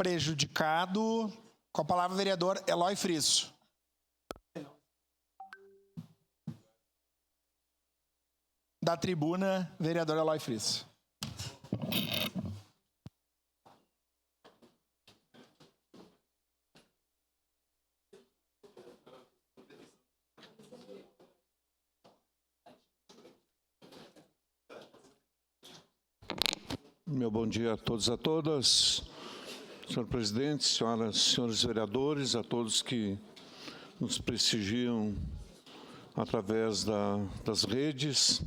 prejudicado. Com a palavra, o vereador Eloy Frisso. Da tribuna, vereador Eloy Frisso. Meu bom dia a todos e a todas. Senhor presidente, senhoras e senhores vereadores, a todos que nos prestigiam através das redes.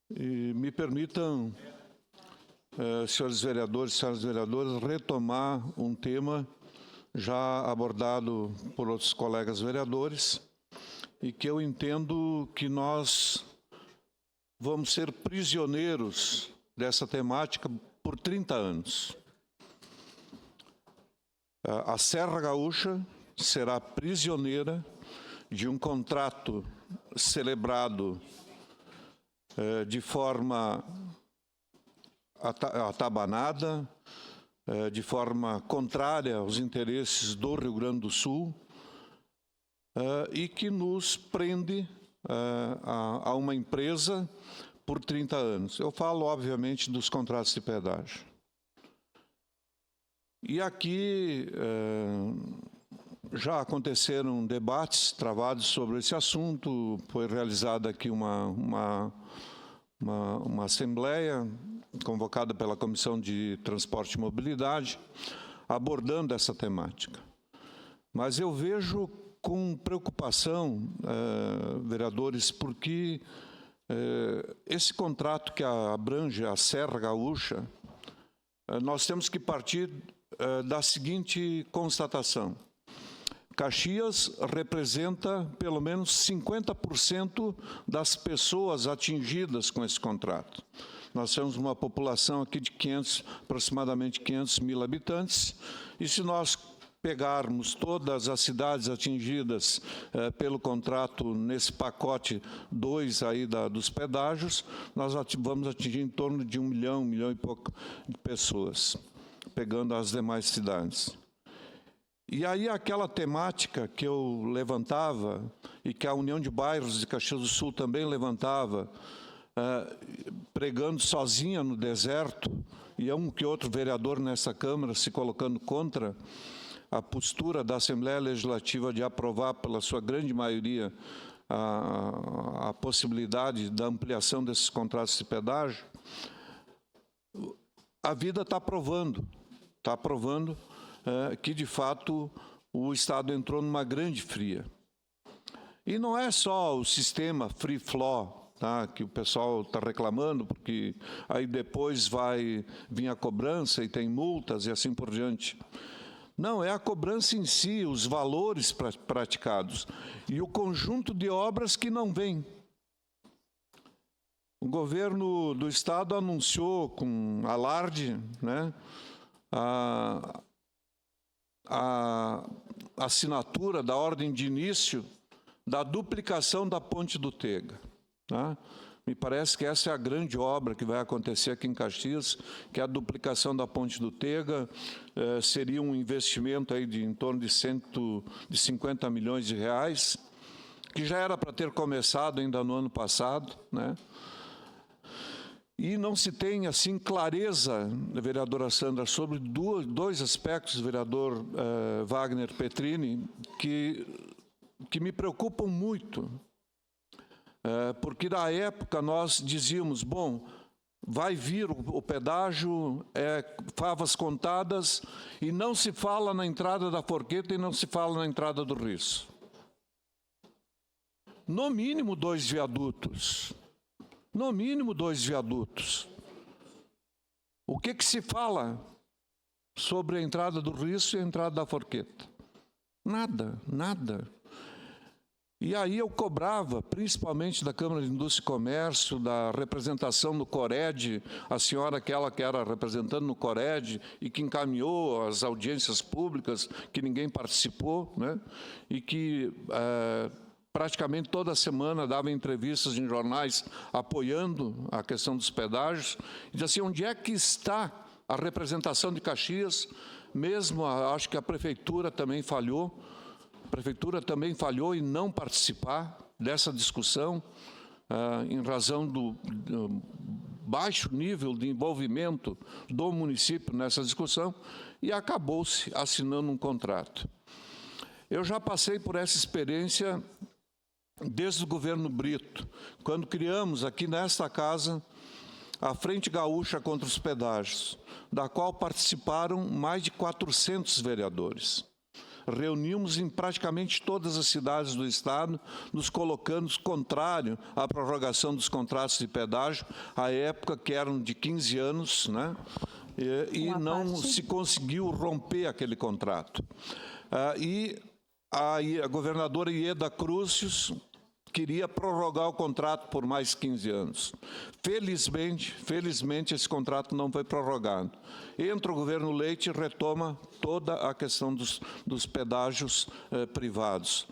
E me permitam, senhores vereadores e senhoras vereadoras, retomar um tema já abordado por outros colegas vereadores e que eu entendo que nós vamos ser prisioneiros dessa temática por 30 anos. A Serra Gaúcha será prisioneira de um contrato celebrado de forma atabanada, de forma contrária aos interesses do Rio Grande do Sul e que nos prende a uma empresa por 30 anos. Eu falo, obviamente, dos contratos de pedágio. E aqui já aconteceram debates travados sobre esse assunto, foi realizada aqui uma assembleia convocada pela Comissão de Transporte e Mobilidade, abordando essa temática. Mas eu vejo com preocupação, vereadores, porque esse contrato que abrange a Serra Gaúcha, nós temos que partir da seguinte constatação. Caxias representa pelo menos 50% das pessoas atingidas com esse contrato. Nós temos uma população aqui de aproximadamente 500 mil habitantes, e se nós pegarmos todas as cidades atingidas pelo contrato nesse pacote 2 aí dos pedágios, nós vamos atingir em torno de 1 milhão e pouco de pessoas, pegando as demais cidades. E aí aquela temática que eu levantava e que a União de Bairros de Caxias do Sul também levantava, pregando sozinha no deserto, e um que outro vereador nessa Câmara se colocando contra a postura da Assembleia Legislativa de aprovar pela sua grande maioria a possibilidade da ampliação desses contratos de pedágio, a vida está provando que, de fato, o Estado entrou numa grande fria. E não é só o sistema free flow, tá, que o pessoal está reclamando, porque aí depois vai vir a cobrança e tem multas e assim por diante. Não, é a cobrança em si, os valores praticados e o conjunto de obras que não vem. O governo do Estado anunciou com alarde, né, a assinatura da ordem de início da duplicação da Ponte do Tega. Tá? Me parece que essa é a grande obra que vai acontecer aqui em Caxias, que é a duplicação da Ponte do Tega. Seria um investimento aí de em torno de 150 milhões de reais, que já era para ter começado ainda no ano passado, né? E não se tem, assim, clareza, vereadora Sandra, sobre dois aspectos, vereador Wagner Petrini, que me preocupam muito. Porque, na época, nós dizíamos, bom, vai vir o pedágio, favas contadas, e não se fala na entrada da Forqueta e não se fala na entrada do Risso. No mínimo 2 viadutos. No mínimo 2 viadutos. O que se fala sobre a entrada do Risso e a entrada da Forqueta? Nada, nada. E aí eu cobrava, principalmente da Câmara de Indústria e Comércio, da representação do Cored, a senhora aquela que era representando no Cored e que encaminhou as audiências públicas, que ninguém participou, né? E que praticamente toda semana dava entrevistas em jornais apoiando a questão dos pedágios, e dizia assim, onde é que está a representação de Caxias, mesmo acho que a Prefeitura também falhou. A Prefeitura também falhou em não participar dessa discussão, em razão do baixo nível de envolvimento do município nessa discussão, e acabou-se assinando um contrato. Eu já passei por essa experiência desde o governo Brito, quando criamos aqui nesta casa a Frente Gaúcha contra os Pedágios, da qual participaram mais de 400 vereadores. Reunimos em praticamente todas as cidades do estado, nos colocando contrário à prorrogação dos contratos de pedágio, à época que eram de 15 anos, né? E não se conseguiu romper aquele contrato. E a governadora Ieda Crucius queria prorrogar o contrato por mais 15 anos. Felizmente, esse contrato não foi prorrogado. Entra o governo Leite e retoma toda a questão dos pedágios privados.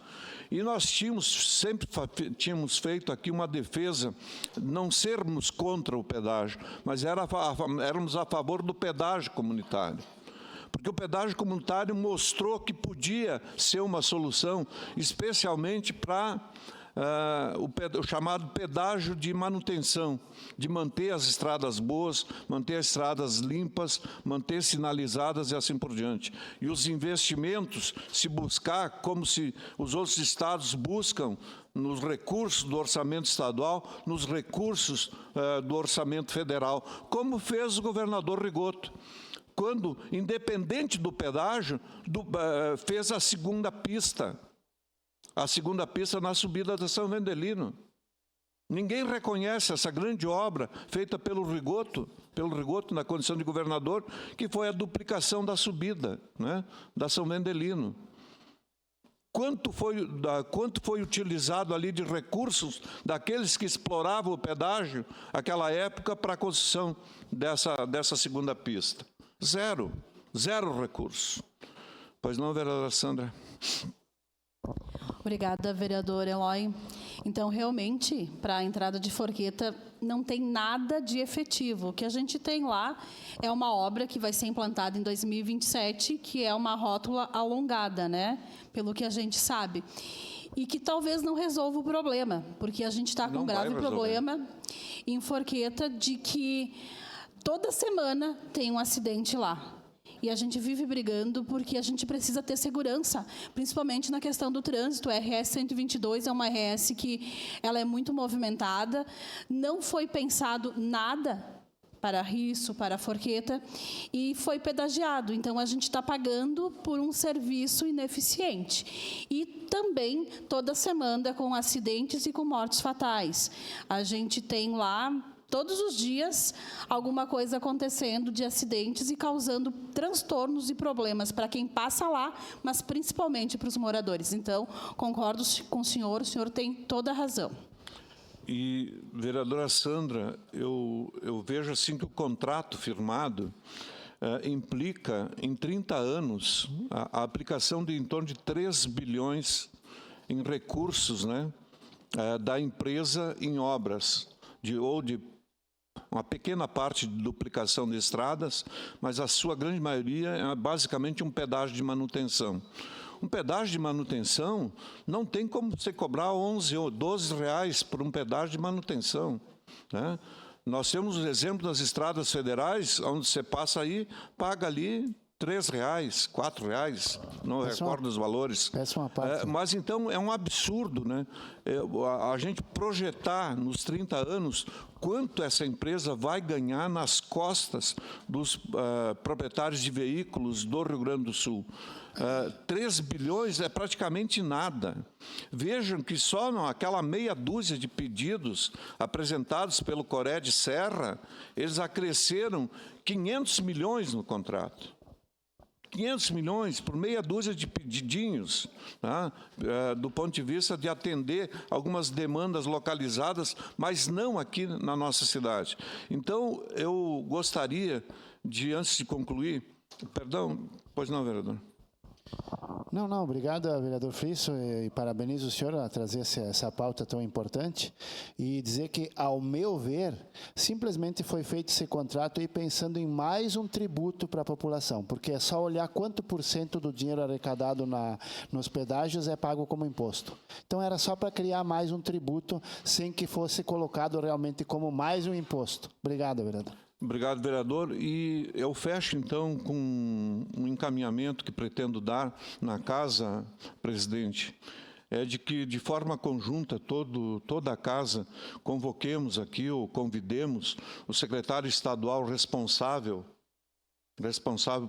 E nós sempre tínhamos feito aqui uma defesa, não sermos contra o pedágio, mas éramos a favor do pedágio comunitário. Porque o pedágio comunitário mostrou que podia ser uma solução, especialmente para o chamado pedágio de manutenção, de manter as estradas boas, manter as estradas limpas, manter sinalizadas e assim por diante. E os investimentos, se buscar, como se os outros estados buscam, nos recursos do orçamento estadual, nos recursos do orçamento federal, como fez o governador Rigoto, quando, independente do pedágio, fez a segunda pista na subida da São Vendelino. Ninguém reconhece essa grande obra feita pelo Rigoto na condição de governador, que foi a duplicação da subida, né, da São Vendelino. Quanto foi utilizado ali de recursos daqueles que exploravam o pedágio naquela época para a construção dessa segunda pista? Zero recurso. Pois não, vereadora Sandra? Obrigada, vereador Eloy. Então, realmente, para a entrada de Forqueta, não tem nada de efetivo. O que a gente tem lá é uma obra que vai ser implantada em 2027, que é uma rótula alongada, né? Pelo que a gente sabe. E que talvez não resolva o problema, porque a gente está com um grave problema em Forqueta de que toda semana tem um acidente lá. E a gente vive brigando porque a gente precisa ter segurança, principalmente na questão do trânsito. A RS 122 é uma RS que ela é muito movimentada, não foi pensado nada para Risso, para Forqueta, e foi pedagiado. Então, a gente está pagando por um serviço ineficiente. E também, toda semana, com acidentes e com mortes fatais. A gente tem lá, todos os dias, alguma coisa acontecendo de acidentes e causando transtornos e problemas para quem passa lá, mas principalmente para os moradores. Então, concordo com o senhor tem toda a razão. E, vereadora Sandra, eu vejo assim que o contrato firmado implica, em 30 anos, a aplicação de em torno de 3 bilhões em recursos, né, da empresa em obras, ou de uma pequena parte de duplicação de estradas, mas a sua grande maioria é basicamente um pedágio de manutenção. Um pedágio de manutenção não tem como você cobrar 11 ou 12 reais por um pedágio de manutenção, né? Nós temos o exemplo das estradas federais, onde você passa aí, paga ali R$3, R$4, não recordo os valores. Mas então é um absurdo, né? A gente projetar nos 30 anos quanto essa empresa vai ganhar nas costas dos proprietários de veículos do Rio Grande do Sul. 3 bilhões é praticamente nada. Vejam que só naquela meia dúzia de pedidos apresentados pelo Coré de Serra, eles acresceram 500 milhões no contrato. 500 milhões por meia dúzia de pedidinhos, tá? Do ponto de vista de atender algumas demandas localizadas, mas não aqui na nossa cidade. Então, eu gostaria de, antes de concluir... Perdão, pois não, vereador. Não, obrigado, vereador Frisso, e parabenizo o senhor a trazer essa pauta tão importante e dizer que, ao meu ver, simplesmente foi feito esse contrato aí pensando em mais um tributo para a população, porque é só olhar quanto % do dinheiro arrecadado nos pedágios é pago como imposto. Então, era só para criar mais um tributo sem que fosse colocado realmente como mais um imposto. Obrigado, vereador. Obrigado, vereador. E eu fecho, então, com um encaminhamento que pretendo dar na casa, presidente, é de que, de forma conjunta, toda a casa, convoquemos aqui ou convidemos o secretário estadual responsável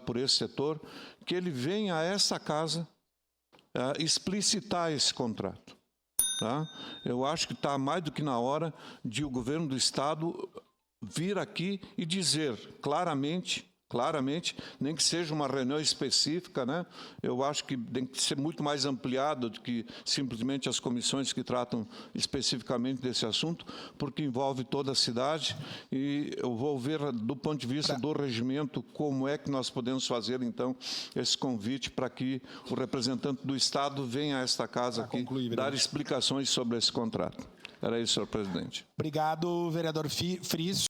por esse setor, que ele venha a essa casa explicitar esse contrato. Tá? Eu acho que está mais do que na hora de o governo do Estado vir aqui e dizer claramente, nem que seja uma reunião específica, né? Eu acho que tem que ser muito mais ampliado do que simplesmente as comissões que tratam especificamente desse assunto, porque envolve toda a cidade e eu vou ver do ponto de vista do regimento como é que nós podemos fazer, então, esse convite para que o representante do Estado venha a esta casa aqui dar explicações sobre esse contrato. Era isso, senhor presidente. Obrigado, vereador Frisso.